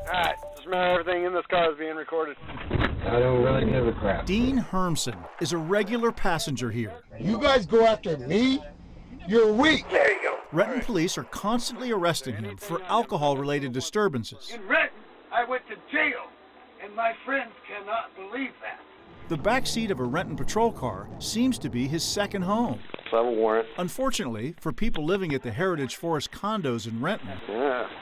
Alright, just remember everything in this car is being recorded. I don't really give a crap. Dean Hermson is a regular passenger here. You guys go after me? You're weak. There you go. Renton police are constantly arresting him for alcohol-related disturbances. In Renton, I went to jail, and my friends cannot believe that. The back seat of a Renton patrol car seems to be his second home. So I have a warrant. Unfortunately, for people living at the Heritage Forest condos in Renton,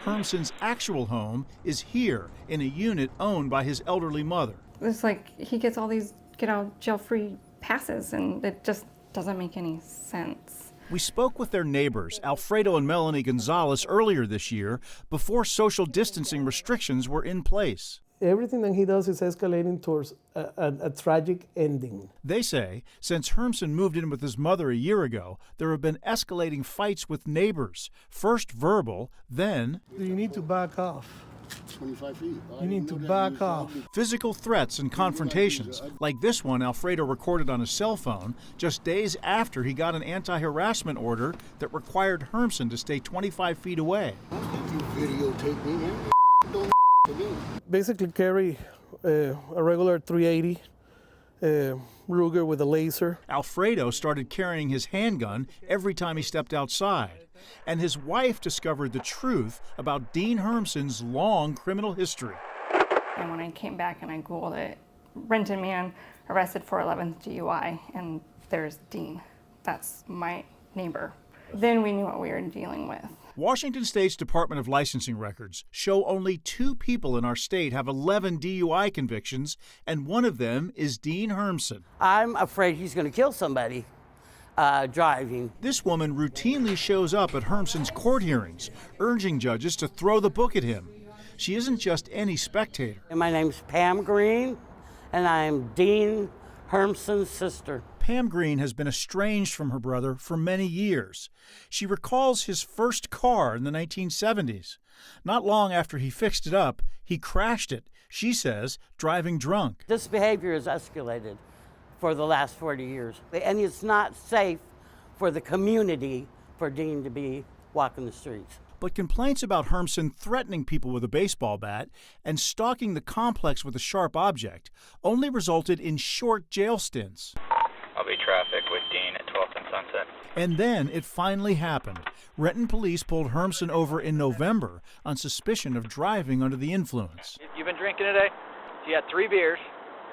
Hermson's actual home is here in a unit owned by his elderly mother. It's like he gets all these get-out-jail-free passes, and it just doesn't make any sense. We spoke with their neighbors, Alfredo and Melanie Gonzalez, earlier this year before social distancing restrictions were in place. Everything that he does is escalating towards a tragic ending. They say since Hermson moved in with his mother a year ago, there have been escalating fights with neighbors, first verbal, then You need to back off. 25 feet. You need to back off. physical threats and confrontations, like this one Alfredo recorded on his cell phone just days after he got an anti-harassment order that required Hermson to stay 25 feet away. You videotape me, man. Don't me. Basically carry a regular 380 Ruger with a laser. Alfredo started carrying his handgun every time he stepped outside, and his wife discovered the truth about Dean Hermson's long criminal history. And when I came back and I Googled it, Renton man arrested for 11th DUI, and there's Dean. That's my neighbor. Then we knew what we were dealing with. Washington State's Department of Licensing records show only 2 people in our state have 11 DUI convictions, and one of them is Dean Hermson. I'm afraid he's going to kill somebody driving. This woman routinely shows up at Hermson's court hearings, urging judges to throw the book at him. She isn't just any spectator. And my name's Pam Green, and I'm Dean Hermson's sister. Pam Green has been estranged from her brother for many years. She recalls his first car in the 1970s. Not long after he fixed it up, he crashed it, she says, driving drunk. This behavior has escalated for the last 40 years, and it's not safe for the community for Dean to be walking the streets. But complaints about Hermson threatening people with a baseball bat and stalking the complex with a sharp object only resulted in short jail stints. I'll be traffic with Dean at 12th and Sunset. And then it finally happened. Renton police pulled Hermson over in November on suspicion of driving under the influence. You've been drinking today? You had 3 beers,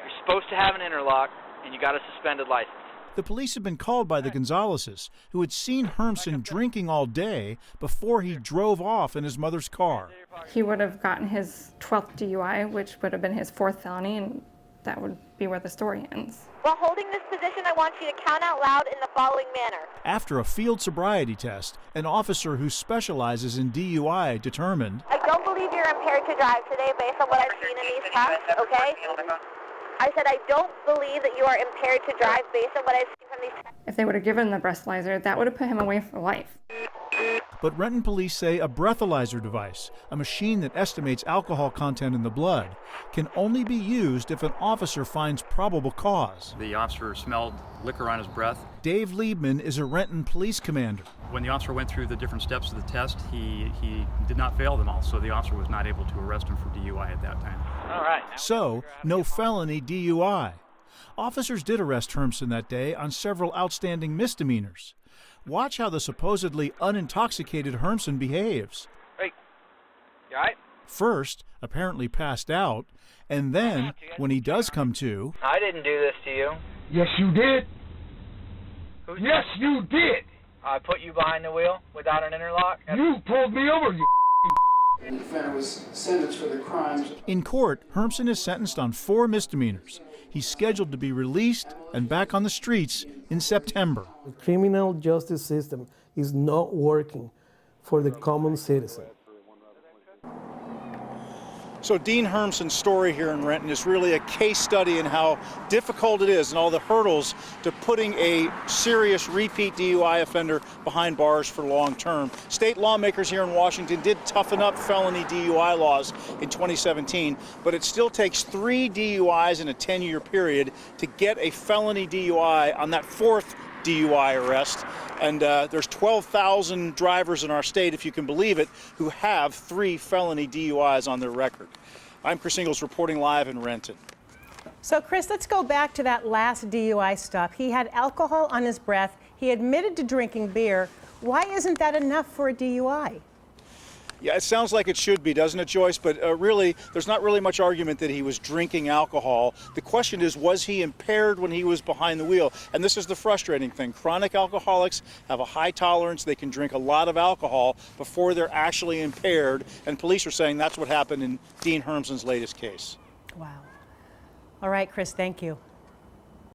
you're supposed to have an interlock, and you got a suspended license. The police had been called by the Gonzaleses, who had seen Hermson drinking all day before he drove off in his mother's car. He would have gotten his 12th DUI, which would have been his 4th felony, and that would be where the story ends. While holding this position, I want you to count out loud in the following manner. After a field sobriety test, an officer who specializes in DUI determined, I don't believe you're impaired to drive today based on what I've seen in these tests, okay? I said I don't believe that you are impaired to drive based on what I've seen from these tests. If they would have given him the breathalyzer, that would have put him away for life. but Renton police say a breathalyzer device, a machine that estimates alcohol content in the blood, can only be used if an officer finds probable cause. The officer smelled liquor on his breath. Dave Liebman is a Renton police commander. When the officer went through the different steps of the test, he did not fail them all, so the officer was not able to arrest him for DUI at that time. All right. So, no felony DUI. Officers did arrest Hermson that day on several outstanding misdemeanors. Watch how the supposedly unintoxicated Hermson behaves. Hey, you all right? First, apparently passed out, and then, when he does come to, I didn't do this to you. Yes, you did. Who's Yes, you did. I put you behind the wheel without an interlock? You pulled me over, you. The defendant was sentenced for the crimes. In court, Hermson is sentenced on 4 misdemeanors. He's scheduled to be released and back on the streets in September. The criminal justice system is not working for the common citizen. So Dean Hermson's story here in Renton is really a case study in how difficult it is and all the hurdles to putting a serious repeat DUI offender behind bars for long term. State lawmakers here in Washington did toughen up felony DUI laws in 2017, but it still takes 3 DUIs in a 10-year period to get a felony DUI on that 4th DUI arrest. And there's 12,000 drivers in our state, if you can believe it, who have 3 felony DUIs on their record. I'm Chris Ingles reporting live in Renton. So, Chris, let's go back to that last DUI stop. He had alcohol on his breath. He admitted to drinking beer. Why isn't that enough for a DUI? Yeah, it sounds like it should be, doesn't it, Joyce? But really, there's not really much argument that he was drinking alcohol. The question is, was he impaired when he was behind the wheel? And this is the frustrating thing. Chronic alcoholics have a high tolerance. They can drink a lot of alcohol before they're actually impaired. And police are saying that's what happened in Dean Hermsen's latest case. Wow. All right, Chris, thank you.